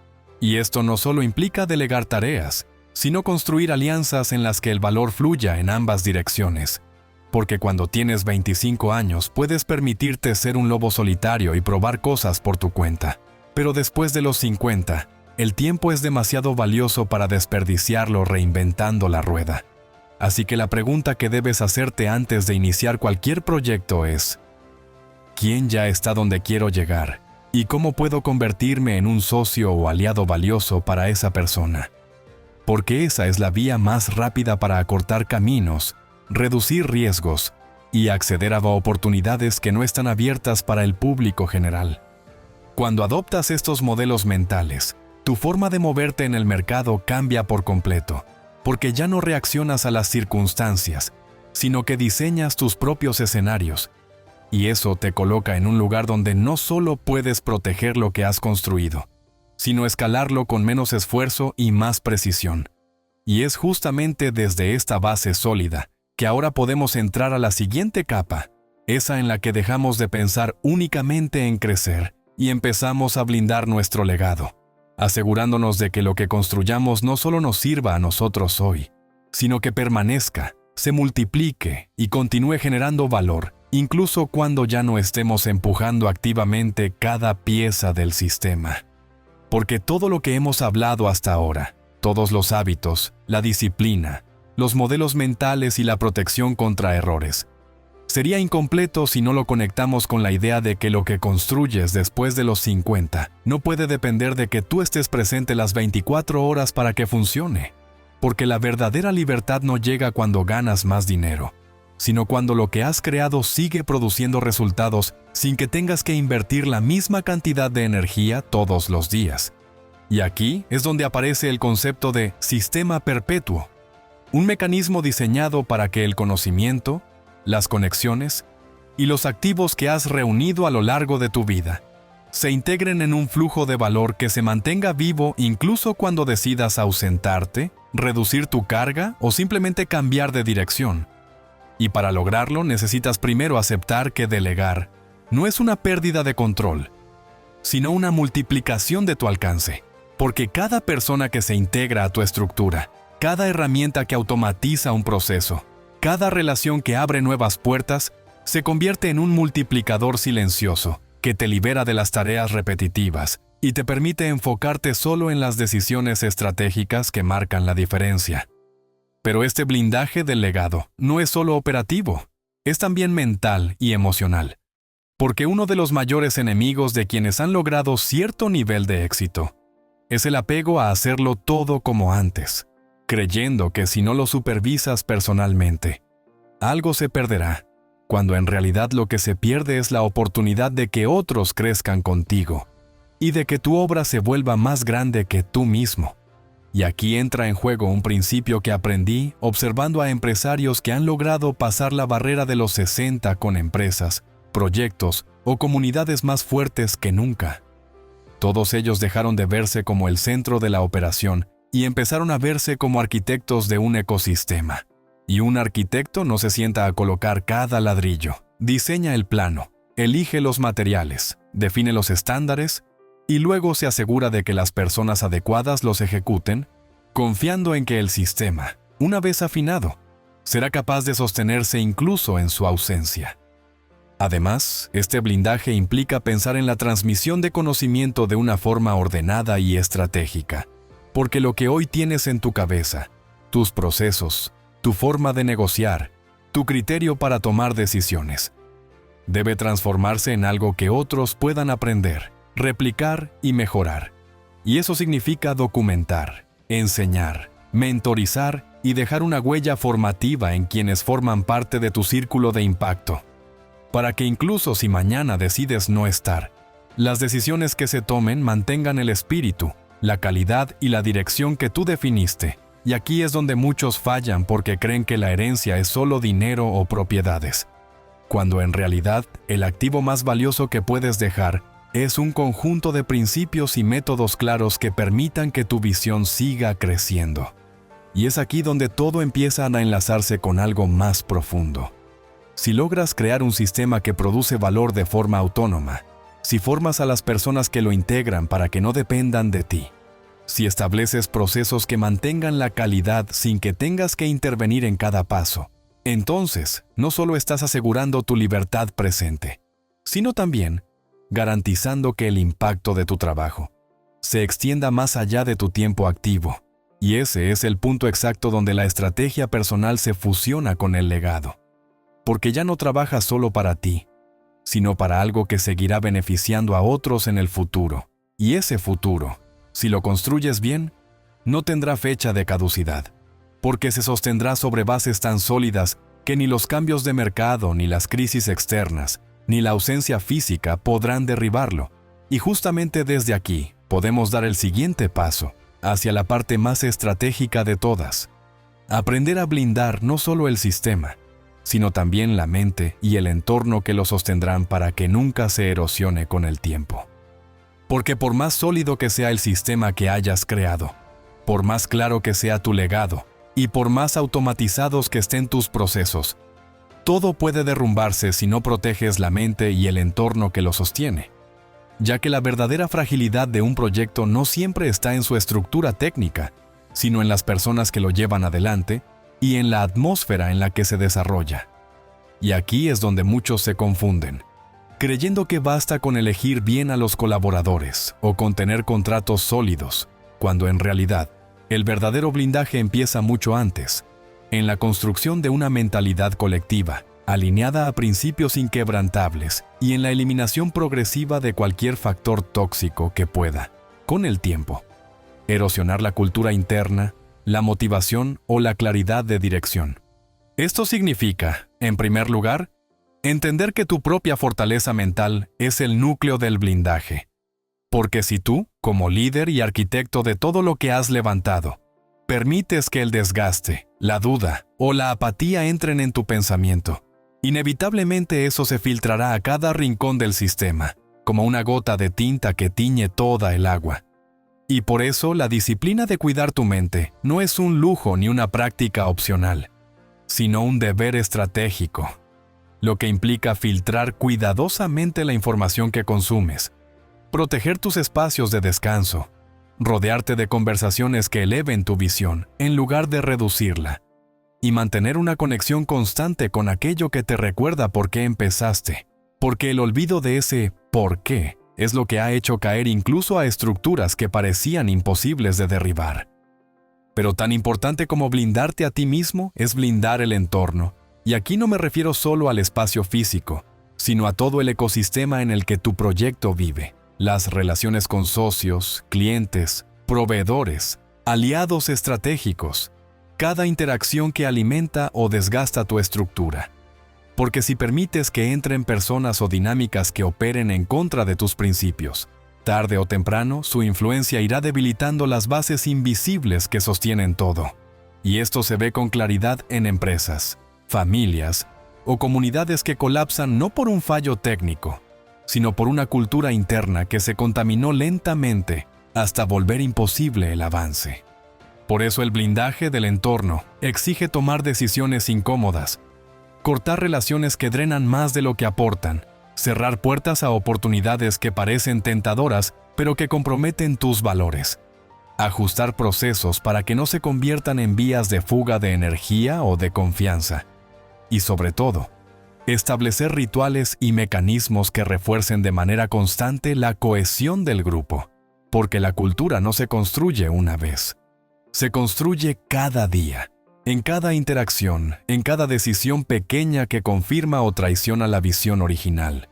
Y esto no solo implica delegar tareas, sino construir alianzas en las que el valor fluya en ambas direcciones. Porque cuando tienes 25 años puedes permitirte ser un lobo solitario y probar cosas por tu cuenta. Pero después de los 50, el tiempo es demasiado valioso para desperdiciarlo reinventando la rueda. Así que la pregunta que debes hacerte antes de iniciar cualquier proyecto es: ¿quién ya está donde quiero llegar? ¿Y cómo puedo convertirme en un socio o aliado valioso para esa persona? Porque esa es la vía más rápida para acortar caminos, reducir riesgos y acceder a oportunidades que no están abiertas para el público general. Cuando adoptas estos modelos mentales, tu forma de moverte en el mercado cambia por completo, porque ya no reaccionas a las circunstancias, sino que diseñas tus propios escenarios. Y eso te coloca en un lugar donde no solo puedes proteger lo que has construido, sino escalarlo con menos esfuerzo y más precisión. Y es justamente desde esta base sólida que ahora podemos entrar a la siguiente capa, esa en la que dejamos de pensar únicamente en crecer y empezamos a blindar nuestro legado, asegurándonos de que lo que construyamos no solo nos sirva a nosotros hoy, sino que permanezca, se multiplique y continúe generando valor, incluso cuando ya no estemos empujando activamente cada pieza del sistema. Porque todo lo que hemos hablado hasta ahora, todos los hábitos, la disciplina, los modelos mentales y la protección contra errores, sería incompleto si no lo conectamos con la idea de que lo que construyes después de los 50 no puede depender de que tú estés presente las 24 horas para que funcione. Porque la verdadera libertad no llega cuando ganas más dinero, sino cuando lo que has creado sigue produciendo resultados sin que tengas que invertir la misma cantidad de energía todos los días. Y aquí es donde aparece el concepto de sistema perpetuo, un mecanismo diseñado para que el conocimiento, las conexiones y los activos que has reunido a lo largo de tu vida se integren en un flujo de valor que se mantenga vivo incluso cuando decidas ausentarte, reducir tu carga o simplemente cambiar de dirección. Y para lograrlo necesitas primero aceptar que delegar no es una pérdida de control, sino una multiplicación de tu alcance. Porque cada persona que se integra a tu estructura, cada herramienta que automatiza un proceso, cada relación que abre nuevas puertas, se convierte en un multiplicador silencioso que te libera de las tareas repetitivas y te permite enfocarte solo en las decisiones estratégicas que marcan la diferencia. Pero este blindaje del legado no es solo operativo, es también mental y emocional. Porque uno de los mayores enemigos de quienes han logrado cierto nivel de éxito es el apego a hacerlo todo como antes, creyendo que si no lo supervisas personalmente, algo se perderá, cuando en realidad lo que se pierde es la oportunidad de que otros crezcan contigo y de que tu obra se vuelva más grande que tú mismo. Y aquí entra en juego un principio que aprendí observando a empresarios que han logrado pasar la barrera de los 60 con empresas, proyectos o comunidades más fuertes que nunca. Todos ellos dejaron de verse como el centro de la operación y empezaron a verse como arquitectos de un ecosistema. Y un arquitecto no se sienta a colocar cada ladrillo, diseña el plano, elige los materiales, define los estándares y luego se asegura de que las personas adecuadas los ejecuten, confiando en que el sistema, una vez afinado, será capaz de sostenerse incluso en su ausencia. Además, este blindaje implica pensar en la transmisión de conocimiento de una forma ordenada y estratégica, porque lo que hoy tienes en tu cabeza, tus procesos, tu forma de negociar, tu criterio para tomar decisiones, debe transformarse en algo que otros puedan aprender, replicar y mejorar. Y eso significa documentar, enseñar, mentorizar y dejar una huella formativa en quienes forman parte de tu círculo de impacto, para que incluso si mañana decides no estar, las decisiones que se tomen mantengan el espíritu, la calidad y la dirección que tú definiste. Y aquí es donde muchos fallan porque creen que la herencia es solo dinero o propiedades, cuando en realidad el activo más valioso que puedes dejar es un conjunto de principios y métodos claros que permitan que tu visión siga creciendo. Y es aquí donde todo empieza a enlazarse con algo más profundo. Si logras crear un sistema que produce valor de forma autónoma, si formas a las personas que lo integran para que no dependan de ti, Si estableces procesos que mantengan la calidad sin que tengas que intervenir en cada paso, entonces no solo estás asegurando tu libertad presente, sino también garantizando que el impacto de tu trabajo se extienda más allá de tu tiempo activo. Y ese es el punto exacto donde la estrategia personal se fusiona con el legado. Porque ya no trabajas solo para ti, sino para algo que seguirá beneficiando a otros en el futuro. Y ese futuro, si lo construyes bien, no tendrá fecha de caducidad, porque se sostendrá sobre bases tan sólidas que ni los cambios de mercado, ni las crisis externas, ni la ausencia física podrán derribarlo. Y justamente desde aquí podemos dar el siguiente paso hacia la parte más estratégica de todas. Aprender a blindar no solo el sistema, sino también la mente y el entorno que lo sostendrán para que nunca se erosione con el tiempo. Porque por más sólido que sea el sistema que hayas creado, por más claro que sea tu legado y por más automatizados que estén tus procesos, todo puede derrumbarse si no proteges la mente y el entorno que lo sostiene, ya que la verdadera fragilidad de un proyecto no siempre está en su estructura técnica, sino en las personas que lo llevan adelante y en la atmósfera en la que se desarrolla. Y aquí es donde muchos se confunden, creyendo que basta con elegir bien a los colaboradores o con tener contratos sólidos, cuando en realidad el verdadero blindaje empieza mucho antes, en la construcción de una mentalidad colectiva, alineada a principios inquebrantables y en la eliminación progresiva de cualquier factor tóxico que pueda, con el tiempo, erosionar la cultura interna, la motivación o la claridad de dirección. Esto significa, en primer lugar, entender que tu propia fortaleza mental es el núcleo del blindaje. Porque si tú, como líder y arquitecto de todo lo que has levantado, permites que el desgaste, la duda o la apatía entren en tu pensamiento, inevitablemente eso se filtrará a cada rincón del sistema, como una gota de tinta que tiñe toda el agua. Y por eso la disciplina de cuidar tu mente no es un lujo ni una práctica opcional, sino un deber estratégico, lo que implica filtrar cuidadosamente la información que consumes, proteger tus espacios de descanso, rodearte de conversaciones que eleven tu visión en lugar de reducirla, y mantener una conexión constante con aquello que te recuerda por qué empezaste, porque el olvido de ese ¿por qué? Es lo que ha hecho caer incluso a estructuras que parecían imposibles de derribar. Pero tan importante como blindarte a ti mismo es blindar el entorno, y aquí no me refiero solo al espacio físico, sino a todo el ecosistema en el que tu proyecto vive, las relaciones con socios, clientes, proveedores, aliados estratégicos, cada interacción que alimenta o desgasta tu estructura. Porque si permites que entren personas o dinámicas que operen en contra de tus principios, tarde o temprano su influencia irá debilitando las bases invisibles que sostienen todo. Y esto se ve con claridad en empresas, familias o comunidades que colapsan no por un fallo técnico, sino por una cultura interna que se contaminó lentamente hasta volver imposible el avance. Por eso el blindaje del entorno exige tomar decisiones incómodas, cortar relaciones que drenan más de lo que aportan, cerrar puertas a oportunidades que parecen tentadoras pero que comprometen tus valores, ajustar procesos para que no se conviertan en vías de fuga de energía o de confianza, y sobre todo, establecer rituales y mecanismos que refuercen de manera constante la cohesión del grupo, porque la cultura no se construye una vez, se construye cada día. En cada interacción, en cada decisión pequeña que confirma o traiciona la visión original.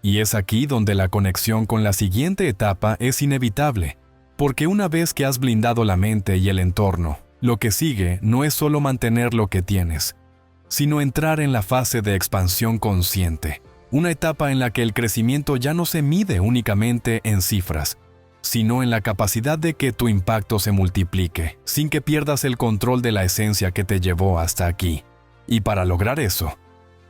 Y es aquí donde la conexión con la siguiente etapa es inevitable, porque una vez que has blindado la mente y el entorno, lo que sigue no es solo mantener lo que tienes, sino entrar en la fase de expansión consciente, una etapa en la que el crecimiento ya no se mide únicamente en cifras, sino en la capacidad de que tu impacto se multiplique, sin que pierdas el control de la esencia que te llevó hasta aquí. Y para lograr eso,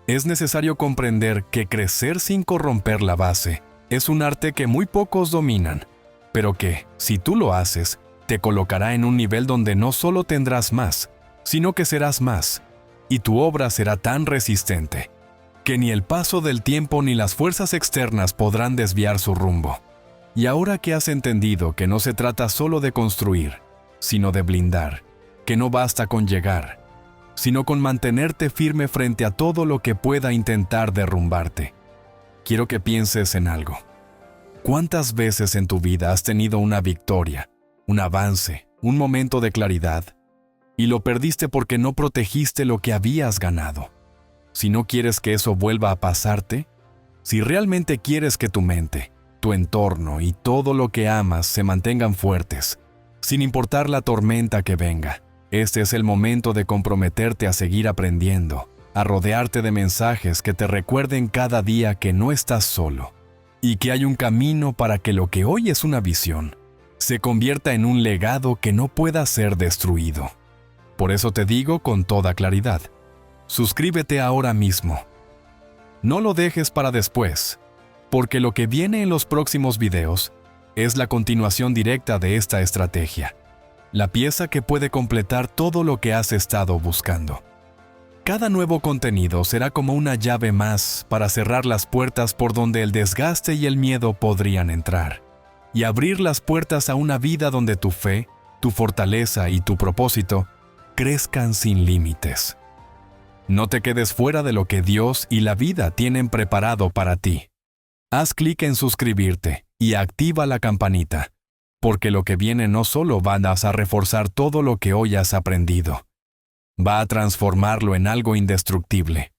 es necesario comprender que crecer sin corromper la base es un arte que muy pocos dominan, pero que, si tú lo haces, te colocará en un nivel donde no solo tendrás más, sino que serás más, y tu obra será tan resistente, que ni el paso del tiempo ni las fuerzas externas podrán desviar su rumbo. Y ahora que has entendido que no se trata solo de construir, sino de blindar, que no basta con llegar, sino con mantenerte firme frente a todo lo que pueda intentar derrumbarte, quiero que pienses en algo. ¿Cuántas veces en tu vida has tenido una victoria, un avance, un momento de claridad, y lo perdiste porque no protegiste lo que habías ganado? Si no quieres que eso vuelva a pasarte, si realmente quieres que tu mente, tu entorno y todo lo que amas se mantengan fuertes, sin importar la tormenta que venga, este es el momento de comprometerte a seguir aprendiendo, a rodearte de mensajes que te recuerden cada día que no estás solo y que hay un camino para que lo que hoy es una visión se convierta en un legado que no pueda ser destruido. Por eso te digo con toda claridad, suscríbete ahora mismo. No lo dejes para después, porque lo que viene en los próximos videos es la continuación directa de esta estrategia, la pieza que puede completar todo lo que has estado buscando. Cada nuevo contenido será como una llave más para cerrar las puertas por donde el desgaste y el miedo podrían entrar, y abrir las puertas a una vida donde tu fe, tu fortaleza y tu propósito crezcan sin límites. No te quedes fuera de lo que Dios y la vida tienen preparado para ti. Haz clic en suscribirte y activa la campanita, porque lo que viene no solo va a reforzar todo lo que hoy has aprendido, va a transformarlo en algo indestructible.